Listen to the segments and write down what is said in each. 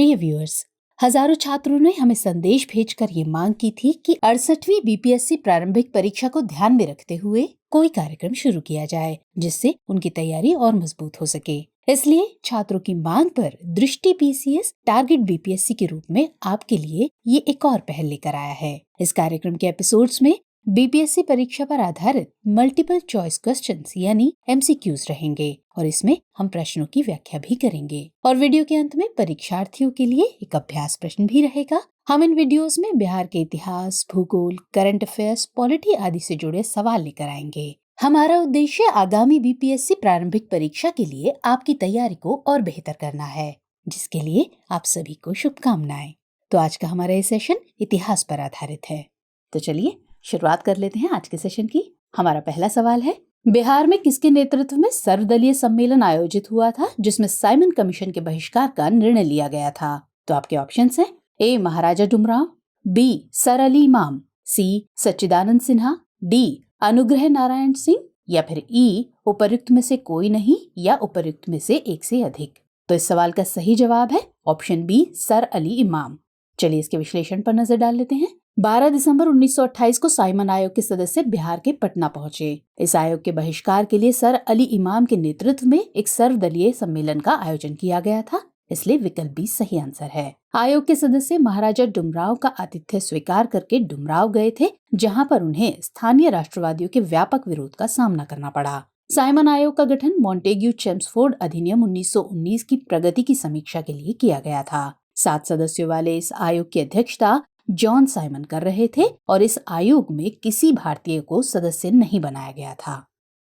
प्रिय व्यूअर्स, हजारों छात्रों ने हमें संदेश भेजकर ये मांग की थी कि 68वीं बीपीएससी प्रारंभिक परीक्षा को ध्यान में रखते हुए कोई कार्यक्रम शुरू किया जाए जिससे उनकी तैयारी और मजबूत हो सके। इसलिए छात्रों की मांग पर दृष्टि पीसीएस टारगेट बीपीएससी के रूप में आपके लिए ये एक और पहल लेकर आया है। इस कार्यक्रम के एपिसोड्स में बीपीएससी परीक्षा पर आधारित मल्टीपल चॉइस क्वेश्चंस यानी एमसीक्यूज रहेंगे और इसमें हम प्रश्नों की व्याख्या भी करेंगे और वीडियो के अंत में परीक्षार्थियों के लिए एक अभ्यास प्रश्न भी रहेगा। हम इन वीडियोस में बिहार के इतिहास, भूगोल, करंट अफेयर्स, पॉलिटी आदि से जुड़े सवाल लेकर आएंगे। हमारा उद्देश्य आगामी बीपीएससी प्रारंभिक परीक्षा के लिए आपकी तैयारी को और बेहतर करना है, जिसके लिए आप सभी को शुभकामनाएं। तो आज का हमारा ये सेशन इतिहास पर आधारित है। तो चलिए शुरुआत कर लेते हैं आज के सेशन की। हमारा पहला सवाल है, बिहार में किसके नेतृत्व में सर्वदलीय सम्मेलन आयोजित हुआ था जिसमें साइमन कमीशन के बहिष्कार का निर्णय लिया गया था? तो आपके ऑप्शंस हैं ए महाराजा डुमराव, बी सर अली इमाम, सी सच्चिदानंद सिन्हा, डी अनुग्रह नारायण सिंह या फिर ई उपर्युक्त में से कोई नहीं या उपर्युक्त में से एक से अधिक। तो इस सवाल का सही जवाब है ऑप्शन बी सर अली इमाम। चलिए इसके विश्लेषण पर नजर डाल लेते हैं। 12 दिसंबर 1928 को साइमन आयोग के सदस्य बिहार के पटना पहुंचे। इस आयोग के बहिष्कार के लिए सर अली इमाम के नेतृत्व में एक सर्वदलीय सम्मेलन का आयोजन किया गया था, इसलिए विकल्प बी सही आंसर है। आयोग के सदस्य महाराजा डुमराव का आतिथ्य स्वीकार करके डुमराव गए थे, जहां पर उन्हें स्थानीय राष्ट्रवादियों के व्यापक विरोध का सामना करना पड़ा। साइमन आयोग का गठन मॉन्टेग्यू चेम्सफोर्ड अधिनियम 1919 की प्रगति की समीक्षा के लिए किया गया था। 7 सदस्यों वाले इस आयोग की अध्यक्षता जॉन साइमन कर रहे थे और इस आयोग में किसी भारतीय को सदस्य नहीं बनाया गया था।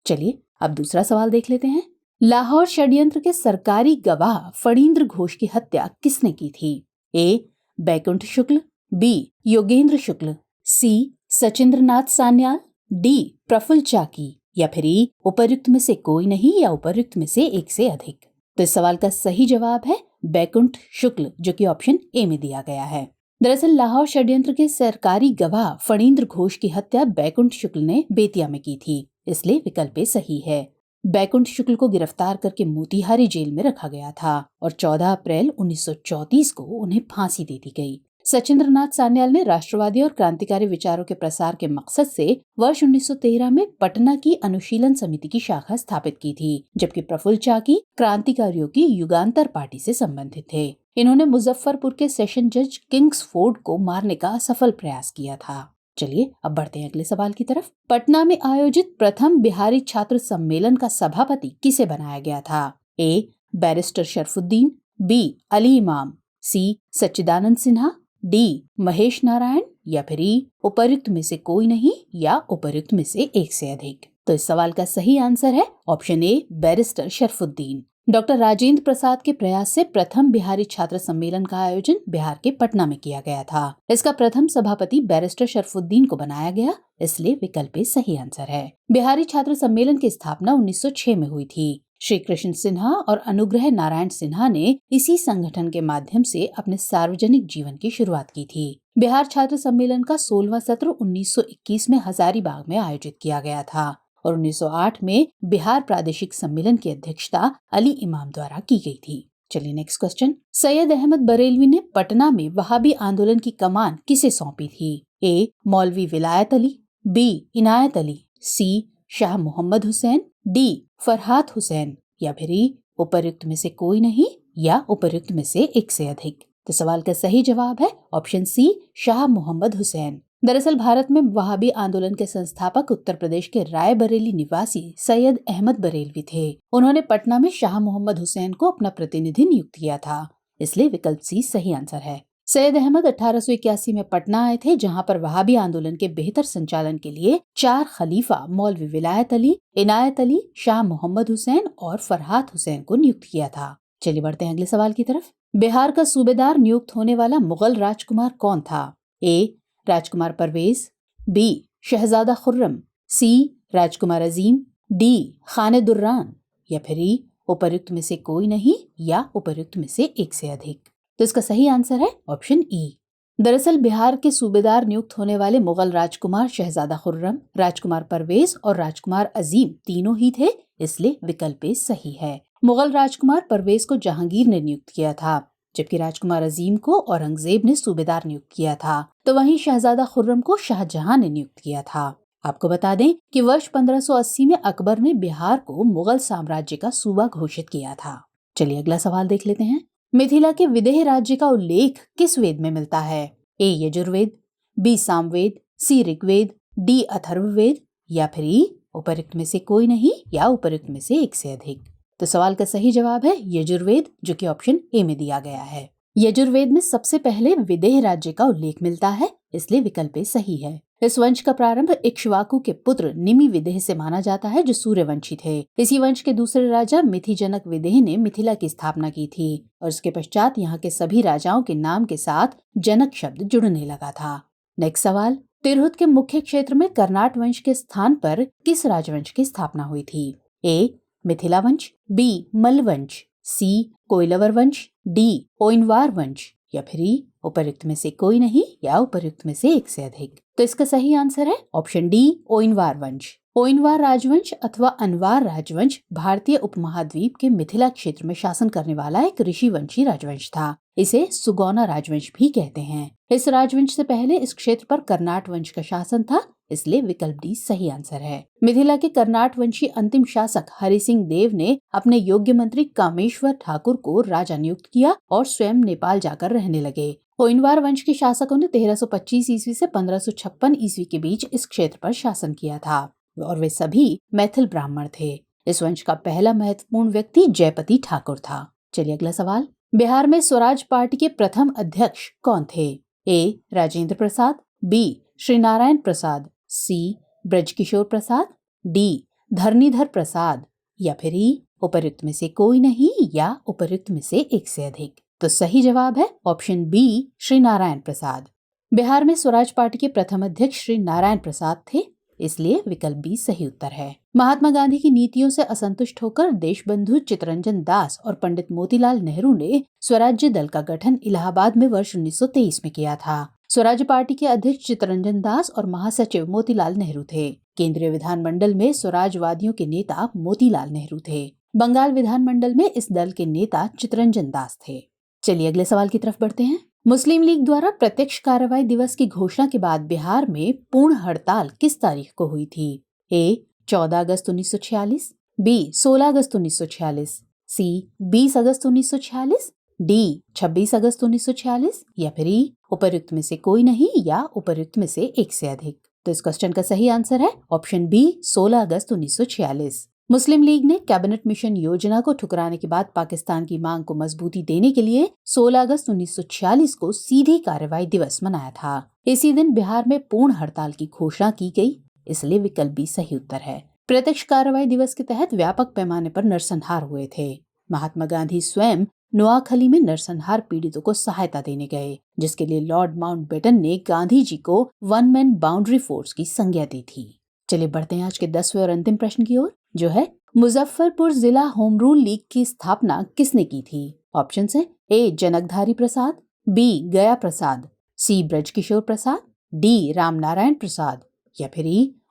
चलिए अब दूसरा सवाल देख लेते हैं। लाहौर षड्यंत्र के सरकारी गवाह फणींद्र घोष की हत्या किसने की थी? ए बैकुंठ शुक्ल, बी योगेंद्र शुक्ल, सी सचिंद्रनाथ सान्याल, डी प्रफुल्ल चाकी या फिर ई उपर्युक्त में से कोई नहीं या उपर्युक्त में से एक से अधिक। तो इस सवाल का सही जवाब है बैकुंठ शुक्ल, जो कि ऑप्शन ए में दिया गया है। दरअसल लाहौर षड्यंत्र के सरकारी गवाह फणींद्र घोष की हत्या बैकुंठ शुक्ल ने बेतिया में की थी, इसलिए विकल्प सही है। बैकुंठ शुक्ल को गिरफ्तार करके मोतिहारी जेल में रखा गया था और 14 अप्रैल 1934 को उन्हें फांसी दे दी गई। सचिंद्रनाथ सान्याल ने राष्ट्रवादी और क्रांतिकारी विचारों के प्रसार के मकसद से वर्ष 1913 में पटना की अनुशीलन समिति की शाखा स्थापित की थी, जबकि प्रफुल्ल चाकी क्रांतिकारियों की युगांतर पार्टी से संबंधित थे। इन्होंने मुजफ्फरपुर के सेशन जज किंग्सफोर्ड को मारने का असफल प्रयास किया था। चलिए अब बढ़ते हैं अगले सवाल की तरफ। पटना में आयोजित प्रथम बिहारी छात्र सम्मेलन का सभापति किसे बनाया गया था? ए बैरिस्टर शरफुद्दीन, बी अली इमाम, सी सच्चिदानंद सिन्हा, डी महेश नारायण या फिर ई उपर्युक्त में से कोई नहीं या उपर्युक्त में से एक से अधिक। तो इस सवाल का सही आंसर है option A barrister Sharafuddin. Doctor Rajendra Prasad के प्रयास से प्रथम बिहारी छात्र सम्मेलन का आयोजन बिहार के पटना में किया गया था। इसका प्रथम सभापति बैरिस्टर शरफुद्दीन को बनाया गया, इसलिए विकल्प सही आंसर है। बिहारी छात्र सम्मेलन की स्थापना 1906 में हुई थी। श्री कृष्ण सिन्हा और अनुग्रह नारायण सिन्हा ने इसी संगठन के माध्यम से अपने सार्वजनिक जीवन की शुरुआत की थी। बिहार छात्र सम्मेलन का 16वां सत्र 1921 में हजारीबाग में आयोजित किया गया था और 1908 में बिहार प्रादेशिक सम्मेलन की अध्यक्षता अली इमाम द्वारा की गई थी। चलिए नेक्स्ट क्वेश्चन। सैयद अहमद बरेलवी ने पटना में वहाबी आंदोलन की कमान किसे सौंपी थी? ए मौलवी विलायत अली, बी इनायत अली, सी शाह मोहम्मद हुसैन, डी फरहात हुसैन या फिर ई उपर्युक्त में से कोई नहीं या उपर्युक्त में से एक से अधिक। तो सवाल का सही जवाब है ऑप्शन सी शाह मोहम्मद हुसैन। दरअसल भारत में वहाबी आंदोलन के संस्थापक उत्तर प्रदेश के रायबरेली निवासी सैयद अहमद बरेलवी थे। उन्होंने पटना में शाह मोहम्मद हुसैन को अपना प्रतिनिधि नियुक्त किया था, इसलिए विकल्प सी सही आंसर है। सैयद अहमद 1881 में पटना आए थे, जहां पर वहाबी आंदोलन के बेहतर संचालन के लिए 4 खलीफा मौलवी विलायत अली, इनायत अली, शाह मोहम्मद हुसैन और फरहात हुसैन को नियुक्त किया था। चलिए बढ़ते हैं अगले सवाल की तरफ। बिहार का सूबेदार नियुक्त होने वाला मुगल राजकुमार कौन था? ए राजकुमार परवेज, बी शहजादा खुर्रम, सी राजकुमार अजीम, डी खाने दुर्रान या फिर ई उपर्युक्त में से कोई नहीं या उपर्युक्त में से एक से अधिक। तो इसका सही आंसर है ऑप्शन ई। दरअसल बिहार के सूबेदार नियुक्त होने वाले मुगल राजकुमार शहजादा खुर्रम, राजकुमार परवेज और राजकुमार अजीम तीनों ही थे, इसलिए विकल्प सही है। मुगल राजकुमार परवेज को जहांगीर ने नियुक्त किया था, जबकि राजकुमार अजीम को औरंगजेब ने सूबेदार नियुक्त किया था, तो वहीं शहजादा खुर्रम को शाहजहां ने नियुक्त किया था। आपको बता दें कि वर्ष 1580 में अकबर ने बिहार को मुगल साम्राज्य का सूबा घोषित किया था। चलिए अगला सवाल देख लेते हैं। मिथिला के विदेह राज्य का उल्लेख किस वेद में मिलता है? ए यजुर्वेद, बी सामवेद, सी ऋग्वेद, डी अथर्ववेद या फिर ई उपरोक्त में से कोई नहीं या उपरोक्त में से एक से अधिक। तो सवाल का सही जवाब है यजुर्वेद, जो कि ऑप्शन ए में दिया गया है। यजुर्वेद में सबसे पहले विदेह राज्य का उल्लेख मिलता है, इसलिए विकल्प ए सही है। इस वंश का प्रारंभ इक्ष्वाकु के पुत्र निमि विदेह से माना जाता है, जो सूर्यवंशी थे। इसी वंश के दूसरे राजा मिथिजनक विदेह ने मिथिला की स्थापना की थी और उसके पश्चात यहाँ के सभी राजाओं के नाम के साथ जनक शब्द जुड़ने लगा था। नेक्स्ट सवाल, तिरहुत के मुख्य क्षेत्र में कर्नाट वंश के स्थान पर किस राजवंश की स्थापना हुई थी? ए मिथिला वंश, बी मल्ल वंश, सी कोइलवर वंश, डी ओइनवार वंश या फिर उपरोक्त में से कोई नहीं या उपरोक्त में से एक से अधिक। तो इसका सही आंसर है ऑप्शन डी ओइनवार वंश। ओइनवार राजवंश अथवा अनवार राजवंश भारतीय उपमहाद्वीप के मिथिला क्षेत्र में शासन करने वाला एक ऋषि वंशी राजवंश था। इसे सुगौना राजवंश भी कहते हैं। इस राजवंश से पहले इस क्षेत्र पर कर्नाट वंश का शासन था, इसलिए विकल्प डी सही आंसर है। मिथिला के कर्नाट वंशी अंतिम शासक हरि सिंह देव ने अपने योग्य मंत्री कामेश्वर ठाकुर को राजा नियुक्त किया और स्वयं नेपाल जाकर रहने लगे। कोइनवार वंश के शासकों ने 1325 ईस्वी से 1556 ईस्वी के बीच इस क्षेत्र पर शासन किया था और वे सभी मैथिल ब्राह्मण थे। इस वंश का पहला महत्वपूर्ण व्यक्ति जयपति ठाकुर था। चलिए अगला सवाल, बिहार में स्वराज पार्टी के प्रथम अध्यक्ष कौन थे? ए राजेंद्र प्रसाद, बी श्री नारायण प्रसाद, सी ब्रजकिशोर प्रसाद, डी धरणीधर प्रसाद या फिर उपरोक्त में से कोई नहीं या उपरोक्त में से एक से अधिक। तो सही जवाब है ऑप्शन बी श्री नारायण प्रसाद। बिहार में स्वराज पार्टी के प्रथम अध्यक्ष श्री नारायण प्रसाद थे, इसलिए विकल्प बी सही उत्तर है। महात्मा गांधी की नीतियों से असंतुष्ट होकर देशबंधु चित्तरंजन दास और पंडित मोतीलाल नेहरू ने स्वराज्य दल का गठन इलाहाबाद में वर्ष 1923 में किया था। स्वराज्य पार्टी के अध्यक्ष चित्तरंजन दास और महासचिव मोतीलाल नेहरू थे। केंद्रीय विधानमंडल में स्वराजवादियों के नेता मोतीलाल नेहरू थे। बंगाल विधानमंडल में इस दल के नेता चित्तरंजन दास थे। चलिए अगले सवाल की तरफ बढ़ते हैं। मुस्लिम लीग द्वारा प्रत्यक्ष कार्रवाई दिवस की घोषणा के बाद बिहार में पूर्ण हड़ताल किस तारीख को हुई थी? ए 14 अगस्त 1946, बी 16 अगस्त 1946, सी 20 अगस्त 1946, डी 26 अगस्त 1946 या फिर उपरोक्त में से कोई नहीं या उपरोक्त में से एक से अधिक। तो इस क्वेश्चन का सही आंसर है ऑप्शन बी 16 अगस्त 1946। मुस्लिम लीग ने कैबिनेट मिशन योजना को ठुकराने के बाद पाकिस्तान की मांग को मजबूती देने के लिए 16 अगस्त 1946 को सीधी कार्रवाई दिवस मनाया था। इसी दिन बिहार में पूर्ण हड़ताल की घोषणा की गई, इसलिए विकल्प बी सही उत्तर है। प्रत्यक्ष कार्रवाई दिवस के तहत व्यापक पैमाने पर नरसंहार हुए थे। महात्मा गांधी स्वयं नोआखली में नरसंहार पीड़ितों को सहायता देने गए, जिसके लिए लॉर्ड माउंटबेटन ने गांधी जी को वन मैन बाउंड्री फोर्स की संज्ञा दी थी। चलिए बढ़ते हैं आज के 10वें और अंतिम प्रश्न की ओर, जो है मुजफ्फरपुर जिला होम रूल लीग की स्थापना किसने की थी? ऑप्शन है ए जनकधारी प्रसाद, बी गया प्रसाद, सी ब्रजकिशोर प्रसाद, डी रामनारायण प्रसाद या फिर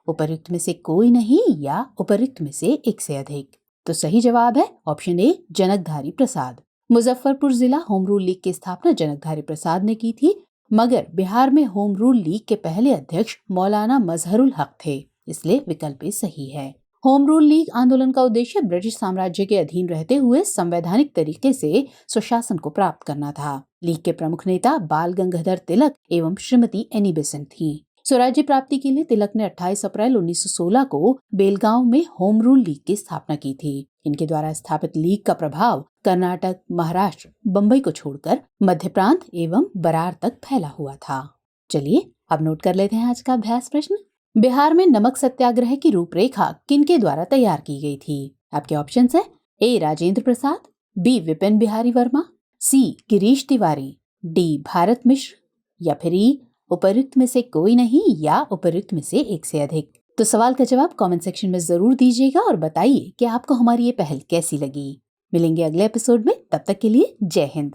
उपरोक्त में से कोई नहीं या उपरोक्त में से एक से अधिक। तो सही जवाब है ऑप्शन ए जनकधारी प्रसाद। मुजफ्फरपुर जिला होम रूल लीग की स्थापना जनकधारी प्रसाद ने की थी, मगर बिहार में होम रूल लीग के पहले अध्यक्ष मौलाना मजहरुल हक थे, इसलिए विकल्प सही है। होम रूल लीग आंदोलन का उद्देश्य ब्रिटिश साम्राज्य के अधीन रहते हुए संवैधानिक तरीके से स्वशासन को प्राप्त करना था। लीग के प्रमुख नेता बाल गंगाधर तिलक एवं श्रीमती एनी बेसेंट थी। स्वराज्य प्राप्ति के लिए तिलक ने 28 अप्रैल 1916 को बेलगांव में होम रूल लीग की स्थापना की थी। इनके द्वारा स्थापित लीग का प्रभाव कर्नाटक, महाराष्ट्र, बम्बई को छोड़कर मध्य प्रांत एवं बरार तक फैला हुआ था। चलिए अब नोट कर लेते हैं आज का अभ्यास प्रश्न। बिहार में नमक सत्याग्रह की रूपरेखा किनके द्वारा तैयार की गई थी? आपके ऑप्शंस है ए राजेंद्र प्रसाद, बी विपिन बिहारी वर्मा, सी गिरीश तिवारी, डी भारत मिश्र या फिर उपरोक्त में से कोई नहीं या उपरोक्त में से एक से अधिक। तो सवाल का जवाब कमेंट सेक्शन में जरूर दीजिएगा और बताइए कि आपको हमारी ये पहल कैसी लगी। मिलेंगे अगले एपिसोड में, तब तक के लिए जय हिंद।